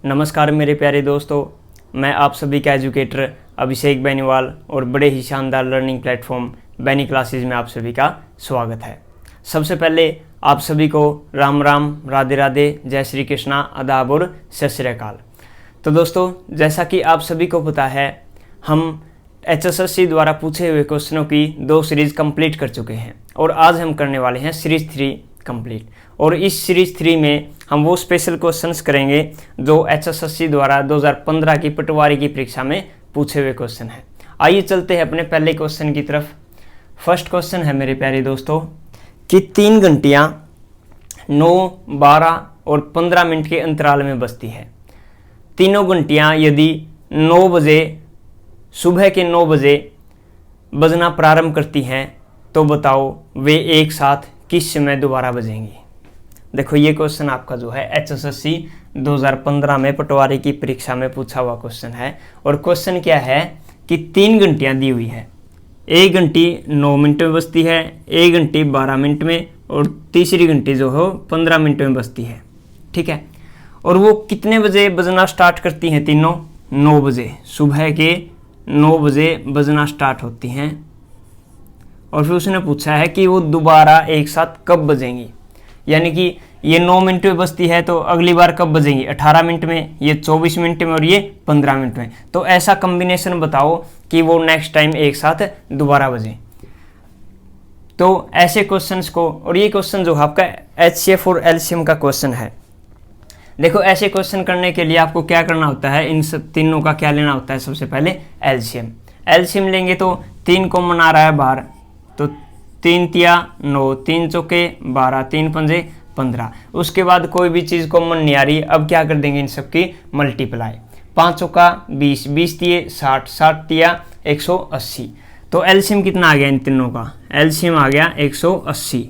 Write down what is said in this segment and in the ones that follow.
नमस्कार मेरे प्यारे दोस्तों, मैं आप सभी का एजुकेटर अभिषेक बेनीवाल और बड़े ही शानदार लर्निंग प्लेटफॉर्म बैनी क्लासेस में आप सभी का स्वागत है। सबसे पहले आप सभी को राम राम, राधे राधे, जय श्री कृष्णा, आदाब और सत श्री अकाल। तो दोस्तों, जैसा कि आप सभी को पता है, हम HSSC द्वारा पूछे हुए क्वेश्चनों की 2 सीरीज़ कंप्लीट कर चुके हैं और आज हम करने वाले हैं सीरीज़ 3 कंप्लीट। और इस सीरीज़ 3 में हम वो स्पेशल क्वेश्चंस करेंगे जो HSSC द्वारा 2015 की पटवारी की परीक्षा में पूछे हुए क्वेश्चन हैं। आइए चलते हैं अपने पहले क्वेश्चन की तरफ। फर्स्ट क्वेश्चन है मेरे प्यारे दोस्तों कि 3 घंटियाँ 9, 12 और 15 मिनट के अंतराल में बजती है। तीनों घंटियाँ यदि 9 बजे, सुबह के 9 बजे बजना प्रारंभ करती हैं तो बताओ वे एक साथ किस समय दोबारा बजेंगी। देखो, ये क्वेश्चन आपका जो है HSSC 2015 में पटवारी की परीक्षा में पूछा हुआ क्वेश्चन है। और क्वेश्चन क्या है कि 3 घंटियाँ दी हुई है। 1 घंटी 9 मिनट में बजती है, 1 घंटी 12 मिनट में और तीसरी घंटी जो हो 15 मिनट में बजती है। ठीक है, और वो कितने बजे बजना स्टार्ट करती हैं तीनों? 9 बजे, सुबह के 9 बजे बजना स्टार्ट होती हैं। और फिर उसने पूछा है कि वो दोबारा एक साथ कब बजेंगी, यानी कि ये 9 मिनट में बजती है तो अगली बार कब बजेंगी? 18 मिनट में, ये 24 मिनट में और ये 15 मिनट में। तो ऐसा कम्बिनेशन बताओ कि वो नेक्स्ट टाइम एक साथ दोबारा बजें। तो ऐसे क्वेश्चंस को, और ये क्वेश्चन जो आपका HCF और LCM का क्वेश्चन है। देखो, ऐसे क्वेश्चन करने के लिए आपको क्या करना होता है, इन सब तीनों का क्या लेना होता है? सबसे पहले LCM लेंगे तो 3 कॉमन आ रहा है बाहर, तो 3 तिया 9, 3 चौके 12, 3 पंजे 15। उसके बाद कोई भी चीज़ कॉमन नहीं आ रही, अब क्या कर देंगे इन सबकी मल्टीप्लाई। 5 चौका 20, 20 तिये 60, 60 तिया 180। तो LCM कितना आ गया इन तीनों का? LCM आ गया 180।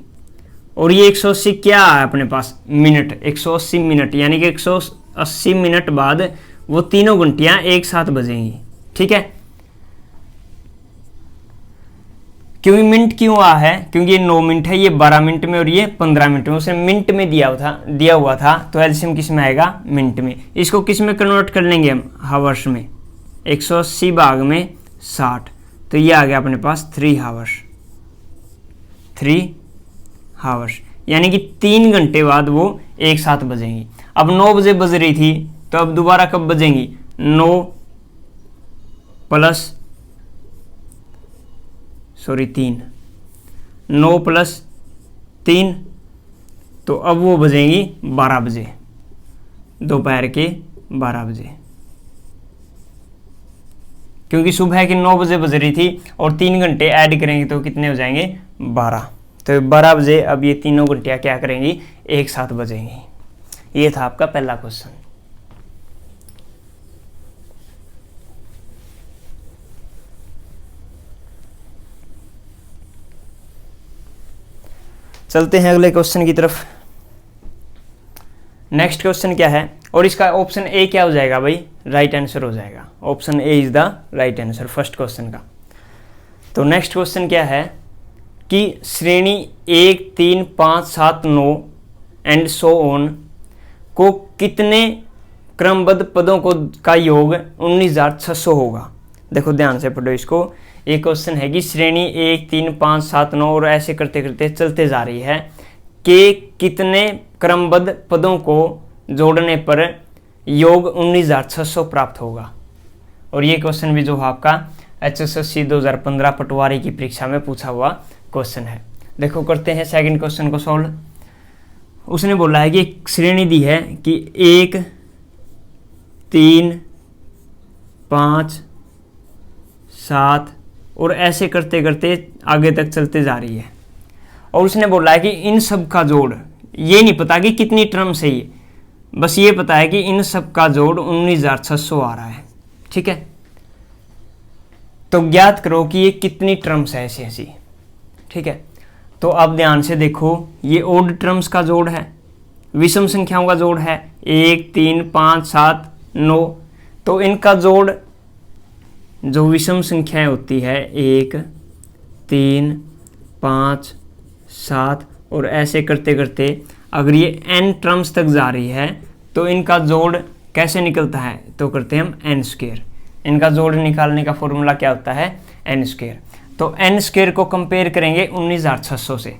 और ये 180 क्या है अपने पास? मिनट। 180 मिनट, यानी कि 180 मिनट बाद वो तीनों घंटियाँ एक साथ बजेंगी। ठीक है, क्योंकि मिनट क्यों आ है? क्योंकि ये 9 मिनट है, ये 12 मिनट में और ये 15 मिनट में। उसे मिनट में दिया हुआ था, तो एलसीएम किस में आएगा? मिनट में। इसको किस में कन्वर्ट कर लेंगे हम? हावर्स में। 180 भाग में 60, तो ये आ गया अपने पास 3 हावर्स। 3 हावर्स, यानी कि 3 घंटे बाद वो एक साथ बजेंगी। अब 9 बजे बज रही थी, तो अब दोबारा कब बजेंगी? 9 प्लस 3, तो अब वो बजेंगी 12 बजे, दोपहर के 12 बजे। क्योंकि सुबह के 9 बजे बज रही थी और 3 घंटे ऐड करेंगे तो कितने हो जाएंगे? 12। तो 12 बजे अब ये तीनों घंटियाँ क्या करेंगी? एक साथ बजेंगी। ये था आपका पहला क्वेश्चन। चलते हैं अगले क्वेश्चन की तरफ। नेक्स्ट क्वेश्चन क्या है? और इसका ऑप्शन ए क्या हो जाएगा भाई? राइट आंसर हो जाएगा। Option A is the right answer first question का। तो नेक्स्ट क्वेश्चन क्या है कि श्रेणी 1, 3, 5, 7, 9 एंड सो ऑन को कितने क्रमबद्ध पदों का योग 19,600 होगा? देखो ध्यान से पढ़ो इसको। एक क्वेश्चन है कि श्रेणी 1, 3, 5, 7, 9 और ऐसे करते करते चलते जा रही है कि कितने क्रमबद्ध पदों को जोड़ने पर योग 19,600 प्राप्त होगा। और ये क्वेश्चन भी जो आपका HSSC 2015 पटवारी की परीक्षा में पूछा हुआ क्वेश्चन है। देखो, करते हैं सेकंड क्वेश्चन को सॉल्व। उसने बोला है कि एक श्रेणी दी है कि 1, 3, 5, 7 और ऐसे करते करते आगे तक चलते जा रही है। और उसने बोला है कि इन सब का जोड़, ये नहीं पता कि कितनी टर्म्स है ये, बस ये पता है कि इन सब का जोड़ 19,600 आ रहा है। ठीक है, तो ज्ञात करो कि ये कितनी टर्म्स है ऐसी ऐसी। ठीक है, तो अब ध्यान से देखो, ये ओड टर्म्स का जोड़ है, विषम संख्याओं का जोड़ है 1, 3, 5, 7, 9। तो इनका जोड़ जो विषम संख्याएं होती है 1, 3, 5, 7 और ऐसे करते करते अगर ये n टर्म्स तक जा रही है तो इनका जोड़ कैसे निकलता है, तो करते हैं हम एन स्क्वायर। इनका जोड़ निकालने का फॉर्मूला क्या होता है, एन स्क्वायर। तो एन स्क्वायर को कंपेयर करेंगे 19,600 से,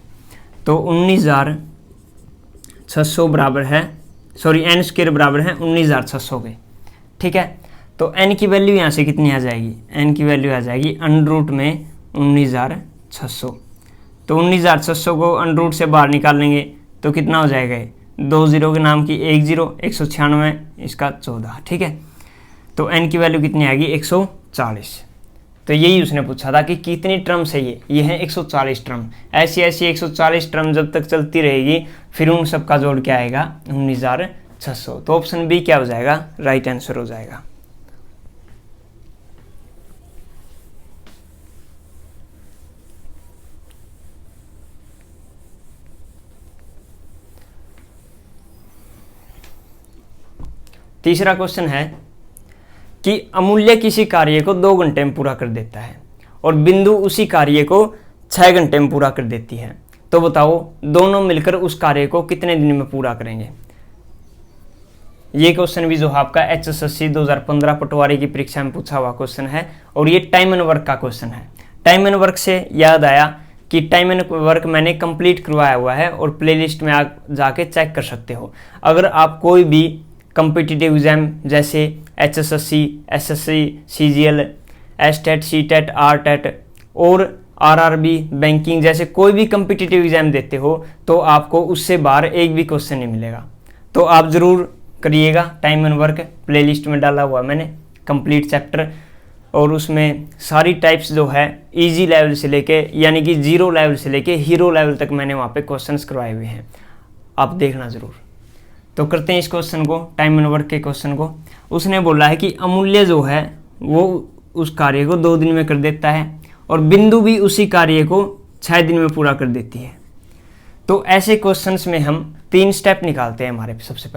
तो 19,600 बराबर है, सॉरी एन स्क्वायर बराबर है 19,600 के, ठीक है। तो एन की वैल्यू यहाँ से कितनी आ जाएगी, एन की वैल्यू आ जाएगी अंडर रूट में 19,600। तो 19,600 को अंडर रूट से बाहर निकाल लेंगे तो कितना हो जाएगा, 2 जीरो के नाम की 1 जीरो, 196 इसका 14, ठीक है। तो एन की वैल्यू कितनी आएगी, 140। तो यही उसने पूछा था कि कितनी टर्म्स है ये है 140 टर्म। ऐसी 140 टर्म जब तक चलती रहेगी फिर उन सबका जोड़ क्या आएगा, 19,600। तो ऑप्शन बी क्या हो जाएगा, राइट आंसर हो जाएगा। तीसरा क्वेश्चन है कि अमूल्य किसी कार्य को 2 घंटे में पूरा कर देता है और बिंदु उसी कार्य को 6 घंटे में पूरा कर देती है। तो बताओ दोनों मिलकर उस कार्य को कितने दिन में पूरा करेंगे। ये क्वेश्चन भी जो आपका HSSC 2015 पटवारी की परीक्षा में पूछा हुआ क्वेश्चन है और ये टाइम एंड वर्क का क्वेश्चन है। टाइम एंड वर्क से याद आया कि टाइम एंड वर्क मैंने कंप्लीट करवाया हुआ है और प्लेलिस्ट में आप जाके चेक कर सकते हो। अगर आप कोई भी कॉम्पिटिटिव एग्जाम जैसे HSSC, SSC, CGL, STET, CTET, RTET और RRB, बैंकिंग जैसे कोई भी कॉम्पिटिटिव एग्जाम देते हो तो आपको उससे बाहर एक भी क्वेश्चन नहीं मिलेगा। तो आप ज़रूर करिएगा। टाइम एंड वर्क प्लेलिस्ट में डाला हुआ मैंने कंप्लीट चैप्टर और उसमें सारी टाइप्स जो है इजी लेवल से लेके यानी कि 0 लेवल से लेके हीरो लेवल तक मैंने वहाँ पे क्वेश्चंस करवाए हुए हैं, आप देखना ज़रूर। तो करते हैं इस क्वेश्चन को, टाइम एंड वर्क के क्वेश्चन को। उसने बोला है कि अमूल्य जो है वो उस कार्य को 2 दिन में कर देता है और बिंदु भी उसी कार्य को 6 दिन में पूरा कर देती है। तो ऐसे क्वेश्चंस में हम 3 स्टेप निकालते हैं हमारे। सबसे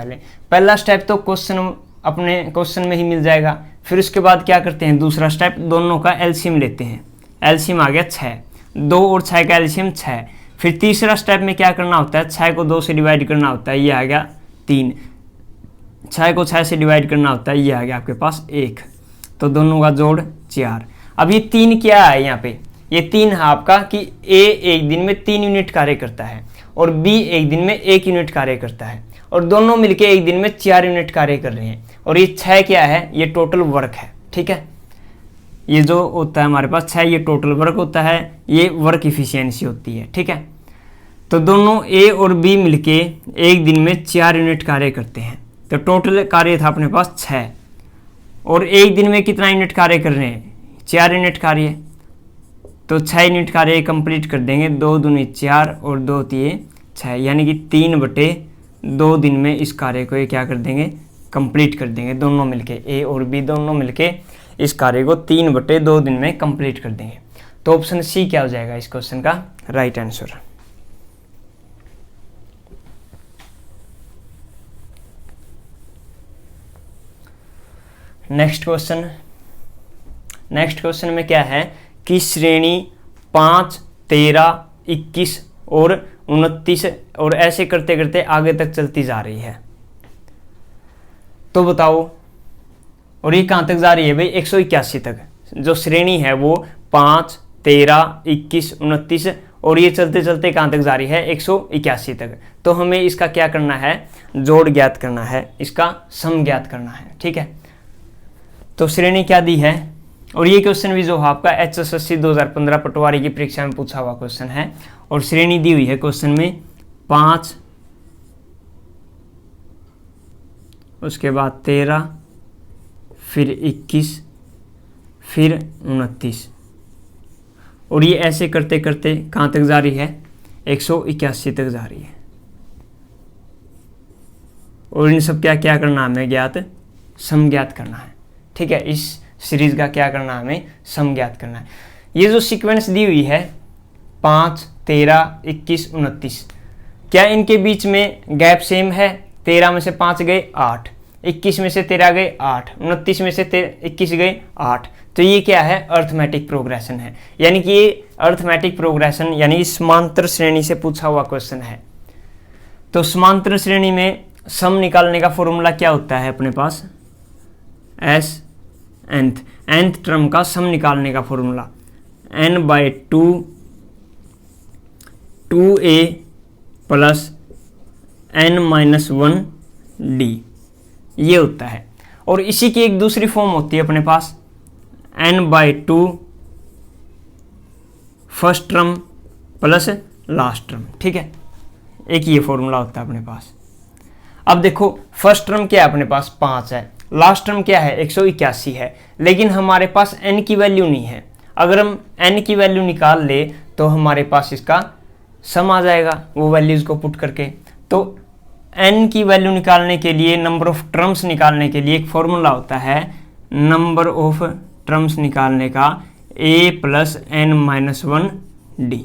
पहला स्टेप तो क्वेश्चन अपने क्वेश्चन में ही मिल जाएगा। फिर उसके बाद क्या करते हैं, दूसरा स्टेप दोनों का एलसीएम लेते हैं। एलसीएम आ गया 6, 2 और 6 का एलसीएम 6। फिर तीसरा स्टेप में क्या करना होता है, 6 को 2 से डिवाइड करना होता है, ये आ गया 3। 6 को 6 से डिवाइड करना होता है, ये आ गया आपके पास 1। तो दोनों का जोड़ 4। अब ये 3 क्या है यहाँ पे, ये 3 है आपका कि ए एक दिन में 3 यूनिट कार्य करता है और बी एक दिन में 1 यूनिट कार्य करता है और दोनों मिलके एक दिन में 4 यूनिट कार्य कर रहे हैं। और ये 6 क्या है, ये टोटल वर्क है, ठीक है। ये जो होता है हमारे पास 6, ये टोटल वर्क होता है, ये वर्क इफिशियंसी होती है, ठीक है। तो दोनों ए और बी मिलके एक दिन में 4 यूनिट कार्य करते हैं। तो टोटल कार्य था अपने पास 6 और एक दिन में कितना यूनिट कार्य कर रहे हैं, 4 यूनिट कार्य। तो 6 यूनिट कार्य कंप्लीट कर देंगे, 2 दूनी 4 और 2 तिये 6, यानी कि 3/2 दिन में इस कार्य को ये क्या कर देंगे, कंप्लीट कर देंगे। दोनों मिलके ए और बी दोनों मिलके इस कार्य को 3/2 दिन में कंप्लीट कर देंगे। तो ऑप्शन सी क्या हो जाएगा इस क्वेश्चन का राइट आंसर। नेक्स्ट क्वेश्चन में क्या है कि श्रेणी 5, 13, 21 और 29 और ऐसे करते करते आगे तक चलती जा रही है। तो बताओ, और ये कहाँ तक जा रही है भाई, 181 तक। जो श्रेणी है वो 5, 13, 21, 29 और ये चलते चलते कहाँ तक जा रही है, 181 तक। तो हमें इसका क्या करना है, जोड़ ज्ञात करना है, इसका सम ज्ञात करना है, ठीक है। तो श्रेणी क्या दी है, और ये क्वेश्चन भी जो आपका HSSC 2015 पटवारी की परीक्षा में पूछा हुआ क्वेश्चन है। और श्रेणी दी हुई है क्वेश्चन में 5, उसके बाद 13, फिर 21, फिर 29 और ये ऐसे करते करते कहाँ तक जा रही है, 181 तक जा रही है। और इन सब क्या करना है हमें ज्ञात, सम ज्ञात करना है, ठीक है। इस सीरीज का क्या करना है, हमें सम ज्ञात करना है। ये जो सीक्वेंस दी हुई है 5, 13, 21, 29, क्या इनके बीच में गैप सेम है। 13 में से 5 गए 8, 21 में से 13 गए 8, 29 में से 21 गए 8। तो ये क्या है, अर्थमेटिक प्रोग्रेशन है, यानी कि ये अर्थमेटिक प्रोग्रेशन यानी समांतर श्रेणी से पूछा हुआ क्वेश्चन है। तो समांतर श्रेणी में सम निकालने का फॉर्मूला क्या होता है अपने पास, एस nth टर्म का सम निकालने का formula n/2 2a plus n-1 d ये होता है। और इसी की एक दूसरी फॉर्म होती है अपने पास n/2 first term plus last term, ठीक है, एक ये फॉर्मूला होता है अपने पास। अब देखो फर्स्ट टर्म क्या है अपने पास 5 है, लास्ट टर्म क्या है 181 है, लेकिन हमारे पास n की वैल्यू नहीं है। अगर हम n की वैल्यू निकाल ले तो हमारे पास इसका सम आ जाएगा वो वैल्यूज़ को पुट करके। तो n की वैल्यू निकालने के लिए, नंबर ऑफ टर्म्स निकालने के लिए एक फॉर्मूला होता है नंबर ऑफ टर्म्स निकालने का a प्लस n-1 d।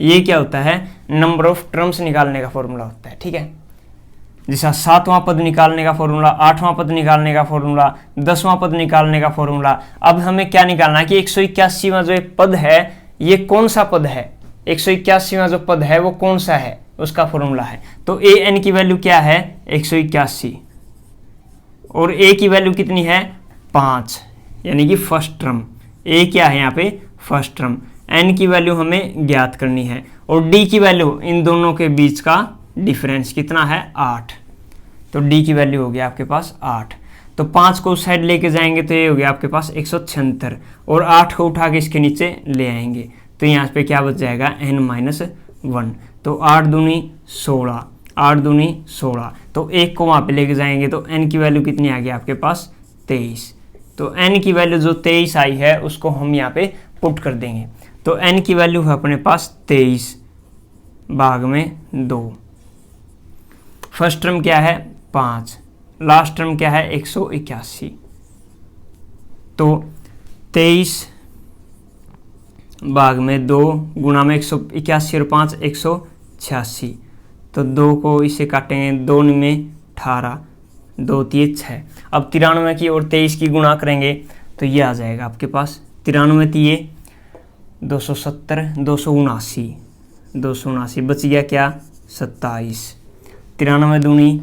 ये क्या होता है, नंबर ऑफ टर्म्स निकालने का फॉर्मूला होता है, ठीक है। जैसा 7वां पद निकालने का फॉर्मूला, 8वां पद निकालने का फॉर्मूला, 10वां पद निकालने का फॉर्मूला। अब हमें क्या निकालना है कि 181वां जो एक पद है ये कौन सा पद है, 181वां जो पद है वो कौन सा है, उसका फॉर्मूला है। तो ए एन की वैल्यू क्या है 181 और ए की वैल्यू कितनी है 5, यानी कि फर्स्ट टर्म। ए क्या है यहाँ पे फर्स्ट टर्म, एन की वैल्यू हमें ज्ञात करनी है और डी की वैल्यू, इन दोनों के बीच का डिफरेंस कितना है 8। तो डी की वैल्यू हो गया आपके पास 8। तो 5 को उस साइड लेके जाएंगे तो ये हो गया आपके पास 176 और 8 को उठा के इसके नीचे ले आएंगे तो यहाँ पे क्या बच जाएगा n-1। तो 8 दूनी 16, 8 दूनी 16, तो 1 को वहाँ पे लेके जाएंगे तो n की वैल्यू कितनी आ गई आपके पास 23। तो n की वैल्यू जो 23 आई है उसको हम यहाँ पे पुट कर देंगे। तो n की वैल्यू है अपने पास 23 भाग में 2। फर्स्ट टर्म क्या है 5, लास्ट टर्म क्या है 181। तो 23 भाग में 2 गुणा में 181 और 5 186। तो 2 को इसे काटेंगे, 2 में 18, 2 3 6। अब 93 की और 23 की गुणा करेंगे तो ये आ जाएगा आपके पास 93 3 270, 279 बच गया क्या 27। 93 दूनी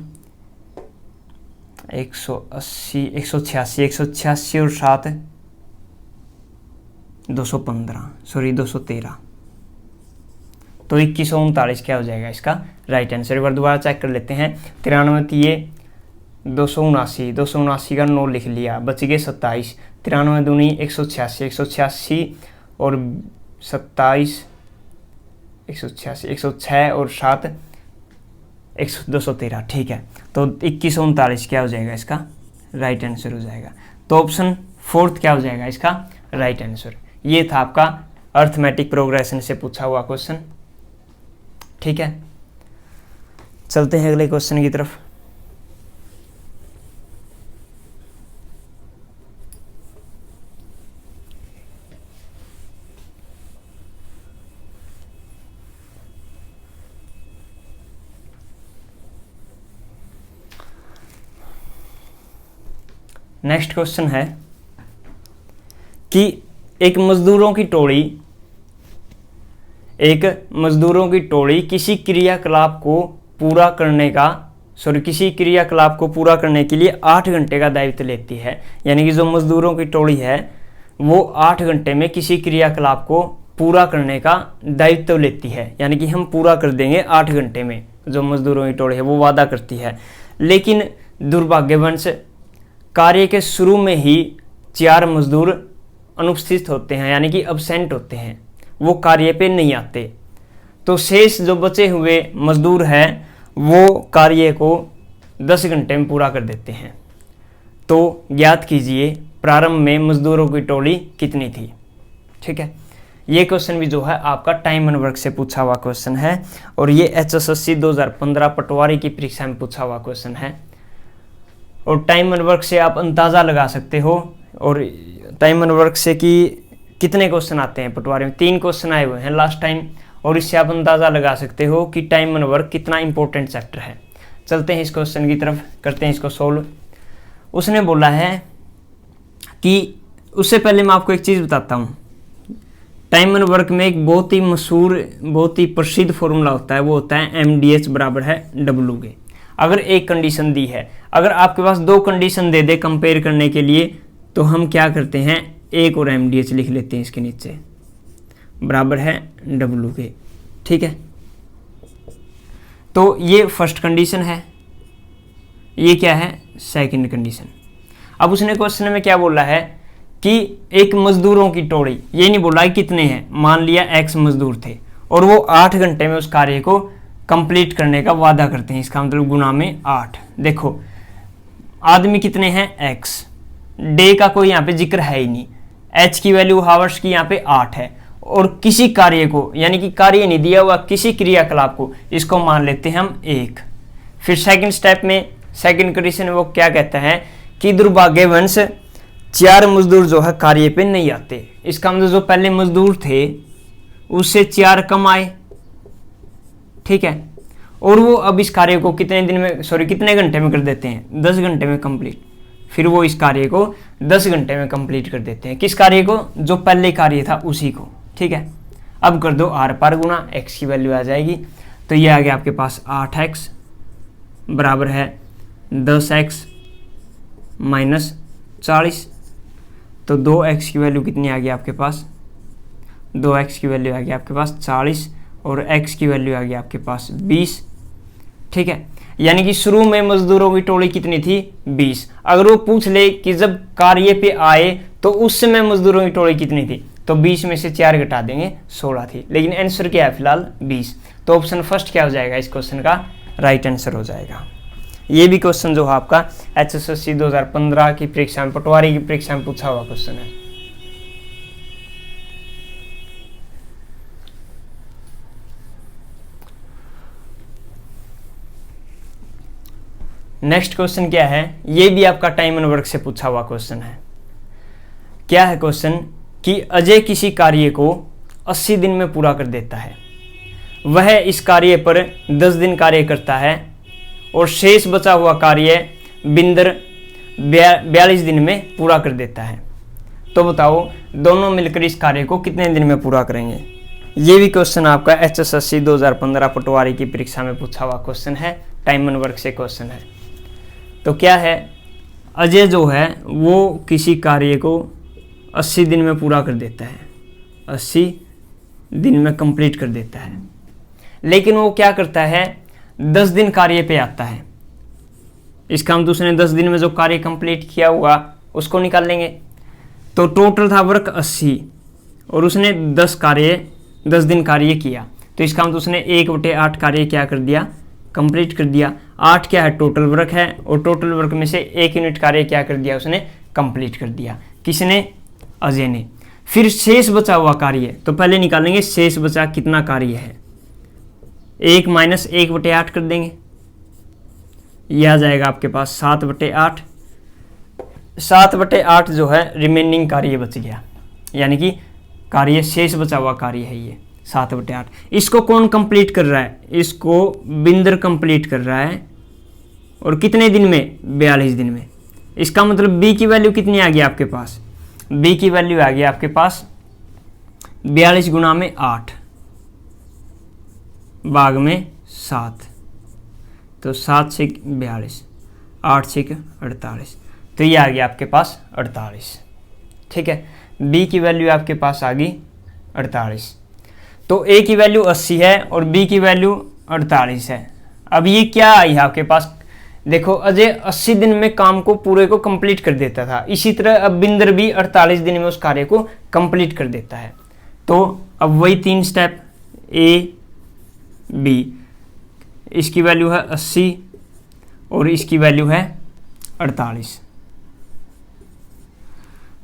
180, 186 और 7 215, सॉरी 213। तो 2139 क्या हो जाएगा इसका राइट आंसर। एक बार दोबारा चेक कर लेते हैं। 93 3 279 का 9 लिख लिया, बच गए 27। 93 दूनी 186 और 27 186, 106 और 7 213, ठीक है। तो 2139 क्या हो जाएगा इसका राइट आंसर हो जाएगा। तो ऑप्शन 4 क्या हो जाएगा इसका राइट आंसर। ये था आपका अर्थमेटिक प्रोग्रेशन से पूछा हुआ क्वेश्चन, ठीक है। चलते हैं अगले क्वेश्चन की तरफ। नेक्स्ट क्वेश्चन है कि एक मजदूरों की टोली किसी क्रियाकलाप को पूरा करने के लिए 8 घंटे का दायित्व लेती है। यानी कि जो मजदूरों की टोली है वो 8 घंटे में किसी क्रियाकलाप को पूरा करने का दायित्व लेती है, यानी कि हम पूरा कर देंगे 8 घंटे में, जो मजदूरों की टोली है वो वादा करती है। लेकिन दुर्भाग्यवश कार्य के शुरू में ही 4 मजदूर अनुपस्थित होते हैं, यानी कि अब्सेंट होते हैं, वो कार्य पे नहीं आते। तो शेष जो बचे हुए मजदूर हैं वो कार्य को 10 घंटे में पूरा कर देते हैं। तो ज्ञात कीजिए प्रारंभ में मजदूरों की टोली कितनी थी, ठीक है। ये क्वेश्चन भी जो है आपका टाइम एंड वर्क से पूछा हुआ क्वेश्चन है और ये HSSC 2015 पटवारी की परीक्षा में पूछा हुआ क्वेश्चन है। और टाइम एंड वर्क से आप अंदाज़ा लगा सकते हो, और टाइम एंड वर्क से कि कितने क्वेश्चन आते हैं पटवारी में, 3 क्वेश्चन आए हुए हैं लास्ट टाइम, और इससे आप अंदाज़ा लगा सकते हो कि टाइम एंड वर्क कितना इंपॉर्टेंट चैप्टर है। चलते हैं इस क्वेश्चन की तरफ, करते हैं इसको सोल्व। उसने बोला है कि, उससे पहले मैं आपको एक चीज़ बताता हूँ। टाइम एंड वर्क में एक बहुत ही मशहूर, बहुत ही प्रसिद्ध फॉर्मूला होता है, वो होता है MDH बराबर है W के। अगर एक कंडीशन दी है, अगर आपके पास दो कंडीशन दे दे कंपेयर करने के लिए, तो हम क्या करते हैं, एक और MDH लिख लेते हैं इसके नीचे, बराबर है W के। ठीक है, तो ये फर्स्ट कंडीशन है, ये क्या है, सेकंड कंडीशन। अब उसने क्वेश्चन में क्या बोला है कि एक मजदूरों की टोली, ये नहीं बोला है कितने हैं, मान लिया X मजदूर थे और वो 8 घंटे में उस कार्य को कंप्लीट करने का वादा करते हैं, इसका मतलब गुना में 8। देखो आदमी कितने हैं, X, डे का कोई यहाँ पे जिक्र है ही नहीं, H की वैल्यू हावर्स की यहाँ पे 8 है, और किसी कार्य को, यानी कि कार्य नहीं दिया हुआ, किसी क्रियाकलाप को, इसको मान लेते हैं हम 1। फिर सेकंड स्टेप में, सेकंड कंडीशन वो क्या कहता है कि दुर्भाग्यवश 4 मजदूर जो है कार्य पे नहीं आते, इसका मतलब जो पहले मजदूर थे उससे 4 कम आए। ठीक है, और वो अब इस कार्य को कितने दिन में, कितने घंटे में कर देते हैं, 10 घंटे में कंप्लीट। फिर वो इस कार्य को 10 घंटे में कंप्लीट कर देते हैं, किस कार्य को, जो पहले कार्य था उसी को। ठीक है, अब कर दो आर पार गुना, X की वैल्यू आ जाएगी, तो ये आ गया आपके पास 8X बराबर है 10X माइनस 40। तो 2X की वैल्यू कितनी आ गई आपके पास, 2X की वैल्यू आ गई आपके पास 40 और X की वैल्यू आ गई आपके पास 20। ठीक है, यानी कि शुरू में मजदूरों की टोली कितनी थी, 20। अगर वो पूछ ले कि जब कार्य पे आए तो उस समय मजदूरों की टोली कितनी थी, तो 20 में से 4 घटा देंगे, 16 थी, लेकिन आंसर क्या है फिलहाल 20। तो ऑप्शन फर्स्ट क्या हो जाएगा इस क्वेश्चन का, राइट आंसर हो जाएगा। ये भी क्वेश्चन जो है आपका HSSC 2015 की परीक्षा में, पटवारी की परीक्षा में पूछा हुआ क्वेश्चन है। नेक्स्ट क्वेश्चन क्या है, ये भी आपका टाइम एंड वर्क से पूछा हुआ क्वेश्चन है। क्या है क्वेश्चन कि अजय किसी कार्य को 80 दिन में पूरा कर देता है, वह इस कार्य पर 10 दिन कार्य करता है और शेष बचा हुआ कार्य बिंदर 42 दिन में पूरा कर देता है। तो बताओ दोनों मिलकर इस कार्य को कितने दिन में पूरा करेंगे। ये भी क्वेश्चन आपका HSSC 2015 पटवारी की परीक्षा में पूछा हुआ क्वेश्चन है, टाइम एंड वर्क से क्वेश्चन है। तो क्या है, अजय जो है वो किसी कार्य को 80 दिन में पूरा कर देता है, 80 दिन में कंप्लीट कर देता है, लेकिन वो क्या करता है 10 दिन कार्य पे आता है। इसका हम दूसरे 10 दिन में जो कार्य कंप्लीट किया हुआ उसको निकाल लेंगे। तो टोटल था वर्क 80 और उसने 10 दिन कार्य किया, तो इसका हम उसने 1/8 कार्य क्या कर दिया, कंप्लीट कर दिया। 8 क्या है, टोटल वर्क है, और टोटल वर्क में से 1 यूनिट कार्य क्या कर दिया, उसने कंप्लीट कर दिया। किसने, अजय ने। फिर शेष बचा हुआ कार्य, तो पहले निकालेंगे शेष बचा कितना कार्य है, 1 माइनस 1/8 कर देंगे, यह आ जाएगा आपके पास 7/8। 7/8 जो है रिमेनिंग कार्य बच गया, यानी कि कार्य शेष बचा हुआ कार्य है ये 7/8। इसको कौन कंप्लीट कर रहा है, इसको बिंदर कंप्लीट कर रहा है, और कितने दिन में, 42 दिन में। इसका मतलब B की वैल्यू कितनी आ गई आपके पास, B की वैल्यू आ गई आपके पास 42 गुना में 8 भाग में 7, तो 7 से 42, 8 से 48, तो ये आ गया आपके पास 48। ठीक है, B की वैल्यू आपके पास आ गई 48। तो A की वैल्यू 80 है और B की वैल्यू 48 है। अब ये क्या आई है आपके पास, देखो अजय 80 दिन में काम को पूरे को कंप्लीट कर देता था, इसी तरह अब बिंदर भी 48 दिन में उस कार्य को कंप्लीट कर देता है। तो अब वही 3 स्टेप A B, इसकी वैल्यू है 80 और इसकी वैल्यू है 48।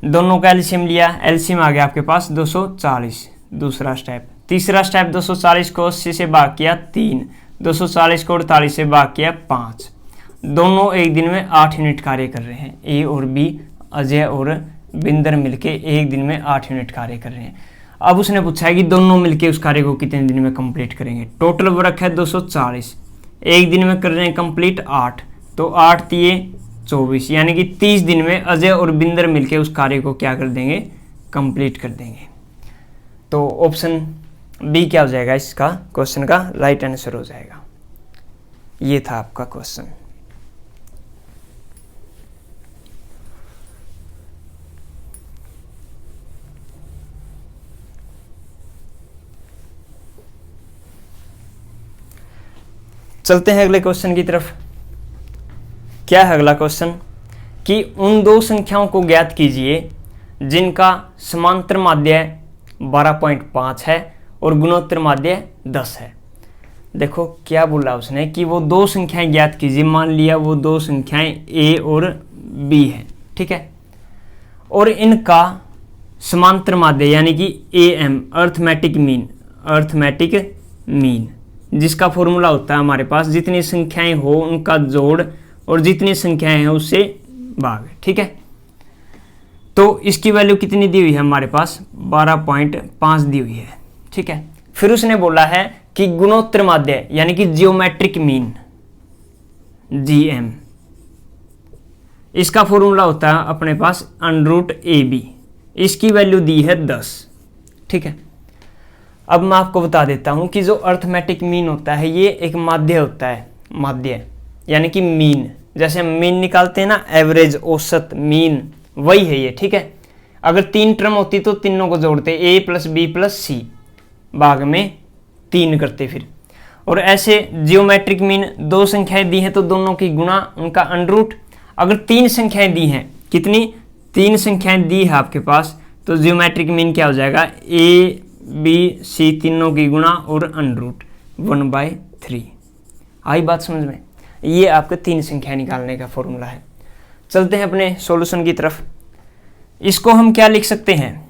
दोनों का एलसीएम लिया, एलसीएम आ गया आपके पास 240। दूसरा स्टेप, तीसरा स्टेप 240 को 80 से भाग किया 3, 240 को 48 से भाग किया 5। दोनों एक दिन में 8 यूनिट कार्य कर रहे हैं, ए और बी, अजय और बिंदर मिलके एक दिन में 8 यूनिट कार्य कर रहे हैं। अब उसने पूछा है कि दोनों मिलके उस कार्य को कितने दिन में कंप्लीट करेंगे। टोटल वर्क है 240, एक दिन में कर रहे हैं कंप्लीट 8, तो 8 तिये 24, यानी कि 30 दिन में अजय और बिंदर मिलके उस कार्य को क्या कर देंगे, कंप्लीट कर देंगे। तो ऑप्शन बी क्या हो जाएगा इसका क्वेश्चन का राइट आंसर हो जाएगा। ये था आपका क्वेश्चन। चलते हैं अगले क्वेश्चन की तरफ। क्या है अगला क्वेश्चन कि उन दो संख्याओं को ज्ञात कीजिए जिनका समांतर माध्य 12.5 है और गुणोत्तर माध्य 10 है। देखो क्या बोला उसने कि वो दो संख्याएं ज्ञात कीजिए। मान लिया वो दो संख्याएं a और b है, ठीक है, और इनका समांतर माध्य यानी कि am अर्थमेटिक मीन जिसका फॉर्मूला होता है हमारे पास जितनी संख्याएं हो उनका जोड़ और जितनी संख्याएं हैं उससे भाग, ठीक है। तो इसकी वैल्यू कितनी दी हुई है हमारे पास 12.5 दी हुई है, ठीक है। फिर उसने बोला है कि गुणोत्तर माध्य यानी कि जियोमेट्रिक मीन GM, इसका फॉर्मूला होता है अपने पास √AB, इसकी वैल्यू दी है 10, ठीक है। अब मैं आपको बता देता हूं कि जो अर्थमेटिक मीन होता है ये एक माध्य होता है, माध्य यानी कि मीन, जैसे हम मीन निकालते हैं ना, एवरेज, औसत, मीन, वही है ये, ठीक है। अगर 3 टर्म होती तो तीनों को जोड़ते A + B + C, भाग में 3 करते फिर। और ऐसे जियोमेट्रिक मीन दो संख्याएं दी हैं तो दोनों की गुणा उनका √। अगर 3 संख्याएं दी हैं, कितनी 3 संख्याएं दी है आपके पास, तो जियोमेट्रिक मीन क्या हो जाएगा A B C तीनों की गुणा और √1/3। आई बात समझ में? ये आपके 3 संख्या निकालने का फॉर्मूला है। चलते हैं अपने सॉल्यूशन की तरफ। इसको हम क्या लिख सकते हैं,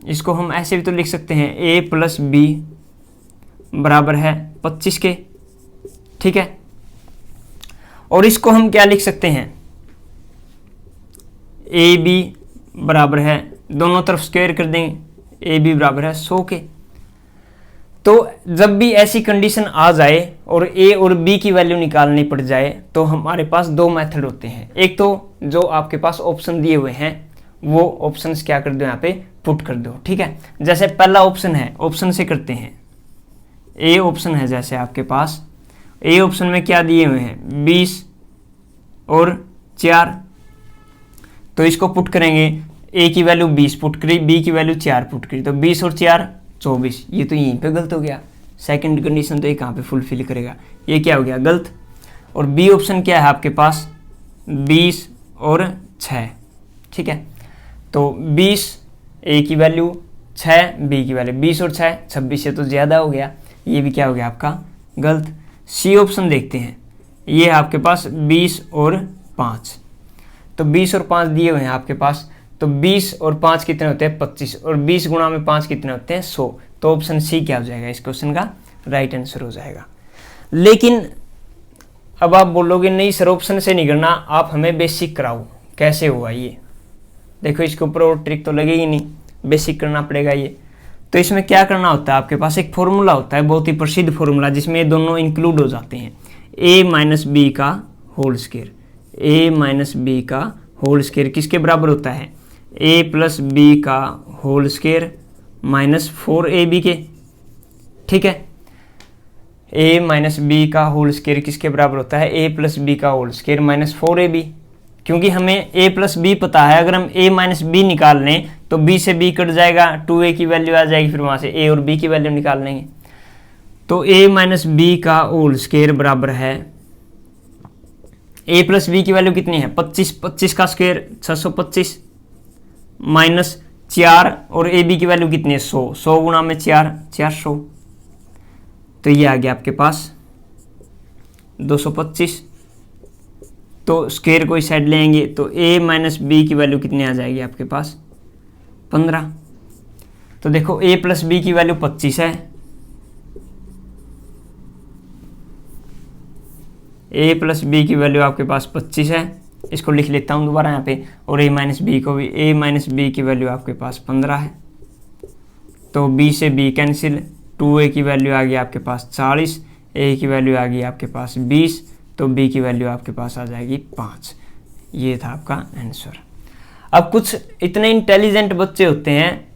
इसको हम ऐसे भी तो लिख सकते हैं A + B बराबर है 25 के, ठीक है। और इसको हम क्या लिख सकते हैं, AB बराबर है, दोनों तरफ स्क्वायर कर देंगे, AB बराबर है 100 के। तो जब भी ऐसी कंडीशन आ जाए और A और B की वैल्यू निकालनी पड़ जाए तो हमारे पास 2 मेथड होते हैं। एक तो जो आपके पास ऑप्शन दिए हुए हैं वो ऑप्शंस क्या कर दो, यहाँ पे पुट कर दो, ठीक है। जैसे पहला ऑप्शन है, ऑप्शन से करते हैं। A ऑप्शन है जैसे आपके पास, A ऑप्शन में क्या दिए हुए हैं 20 और 4, तो इसको पुट करेंगे। A की वैल्यू 20 पुट करी, B की वैल्यू 4 पुट करी, तो 20 और 4 24। ये तो यहीं पे गलत हो गया, सेकंड कंडीशन तो ये कहाँ पे फुलफिल करेगा, ये क्या हो गया गलत। और बी ऑप्शन क्या है आपके पास 20 और 6, ठीक है। तो 20 ए की वैल्यू 6 बी की वैल्यू 20 और 6 26 से तो ज़्यादा हो गया, ये भी क्या हो गया आपका गलत। सी ऑप्शन देखते हैं, ये है आपके पास 20 और 5, तो 20 और 5 दिए हुए हैं आपके पास, तो 20 और 5 कितने होते हैं 25, और 20 गुणा में 5 कितने होते हैं 100। तो ऑप्शन सी क्या हो जाएगा इस क्वेश्चन का राइट आंसर हो जाएगा। लेकिन अब आप बोलोगे नहीं सर ऑप्शन से नहीं करना, आप हमें बेसिक कराओ, कैसे होगा ये। देखो इसके ऊपर और ट्रिक तो लगेगी नहीं, बेसिक करना पड़ेगा ये। तो इसमें क्या करना होता है, आपके पास एक फॉर्मूला होता है, बहुत ही प्रसिद्ध फॉर्मूला, जिसमें ये दोनों इंक्लूड हो जाते हैं। a - b का होल स्क्वायर, a - b का होल स्क्वायर किसके बराबर होता है a + b का होल स्क्वायर -4ab के, ठीक है। a - b का होल स्क्वायर किसके बराबर होता है a + b का होल स्क्वायर -4ab, क्योंकि हमें a + b पता है। अगर हम a - b निकाल लें तो b से b कट जाएगा, 2a की वैल्यू आ जाएगी, फिर वहाँ से a और b की वैल्यू निकाल लेंगे। तो a - b का होल स्क्वायर बराबर है, a + b की वैल्यू कितनी है 25, 25 का स्क्वायर 625 -4, और ए बी की वैल्यू कितनी है 100, 100 गुणा में 4 400, तो ये आ गया आपके पास 225। तो स्क्वायर को इस साइड लेंगे तो a - b की वैल्यू कितनी आ जाएगी आपके पास 15। तो देखो a + b की वैल्यू 25 है, a + b की वैल्यू आपके पास 25 है, इसको लिख लेता हूँ दोबारा यहाँ पे, और a - b को भी, a - b की वैल्यू आपके पास 15 है, तो b से b कैंसिल, 2a की वैल्यू आ गई आपके पास 40, a की वैल्यू आ गई आपके पास 20, तो b की वैल्यू आपके पास आ जाएगी 5। ये था आपका आंसर। अब कुछ इतने इंटेलिजेंट बच्चे होते हैं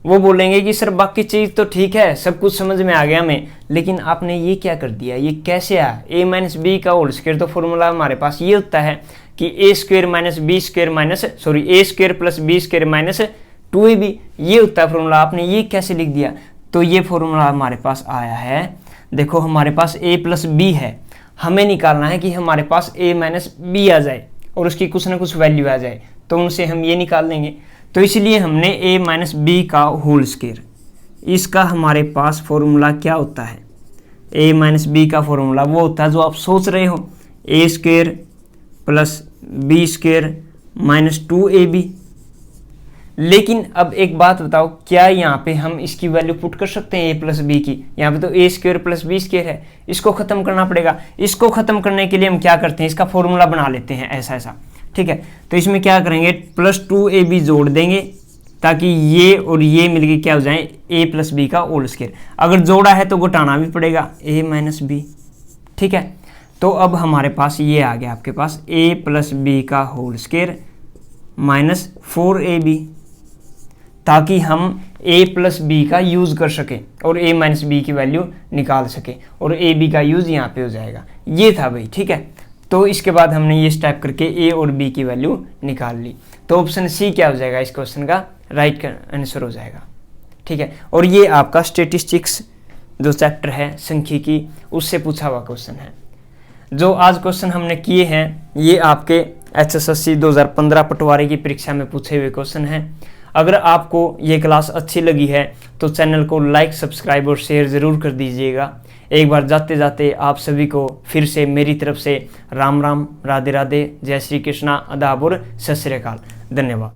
वो बोलेंगे कि सर बाकी चीज़ तो ठीक है, सब कुछ समझ में आ गया हमें, लेकिन आपने ये क्या कर दिया, ये कैसे आया, ए माइनस बी का होल स्क्वायर। तो फॉर्मूला हमारे पास ये होता है कि a square minus b square minus a square plus b square minus 2ab, ये होता है फॉर्मूला। आपने ये कैसे लिख दिया, तो ये फॉर्मूला हमारे पास आया है। देखो हमारे पास a प्लस बी है, हमें निकालना है कि हमारे पास a माइनस बी आ जाए और उसकी कुछ ना कुछ वैल्यू आ जाए, तो उनसे हम ये निकाल देंगे। तो इसलिए हमने a माइनस बी का होल स्क्वायर, इसका हमारे पास फॉर्मूला क्या होता है, a माइनस बी का फॉर्मूला वो होता है जो आप सोच रहे हो, a square plus b square minus 2ab। लेकिन अब एक बात बताओ, क्या यहाँ पे हम इसकी वैल्यू पुट कर सकते हैं a प्लस बी की? यहाँ पे तो a square plus b square है, इसको खत्म करना पड़ेगा। इसको खत्म करने के लिए हम क्या करते हैं, इसका फॉर्मूला बना लेते हैं ऐसा ऐसा, ठीक है। तो इसमें क्या करेंगे, प्लस 2ab जोड़ देंगे ताकि ये और ये मिलके क्या हो जाए, a प्लस बी का होल स्क्वायर। अगर जोड़ा है तो घटाना भी पड़ेगा, a माइनस बी, ठीक है। तो अब हमारे पास ये आ गया आपके पास a प्लस बी का होल स्क्वायर माइनस 4ab, ताकि हम a प्लस बी का यूज़ कर सकें और a माइनस बी की वैल्यू निकाल सकें, और a b का यूज़ यहाँ पे हो जाएगा। ये था भाई, ठीक है। तो इसके बाद हमने ये स्टेप करके a और b की वैल्यू निकाल ली। तो ऑप्शन सी क्या हो जाएगा, इस क्वेश्चन का राइट आंसर हो जाएगा, ठीक है। और ये आपका स्टेटिस्टिक्स जो चैप्टर है सांख्यिकी, उससे पूछा हुआ क्वेश्चन है। जो आज क्वेश्चन हमने किए हैं ये आपके HSSC 2015 पटवारी की परीक्षा में पूछे हुए क्वेश्चन हैं। अगर आपको ये क्लास अच्छी लगी है तो चैनल को लाइक, सब्सक्राइब और शेयर ज़रूर कर दीजिएगा। एक बार जाते जाते आप सभी को फिर से मेरी तरफ से राम राम, राधे राधे, जय श्री कृष्णा, आदाब और सत श्री अकाल। धन्यवाद।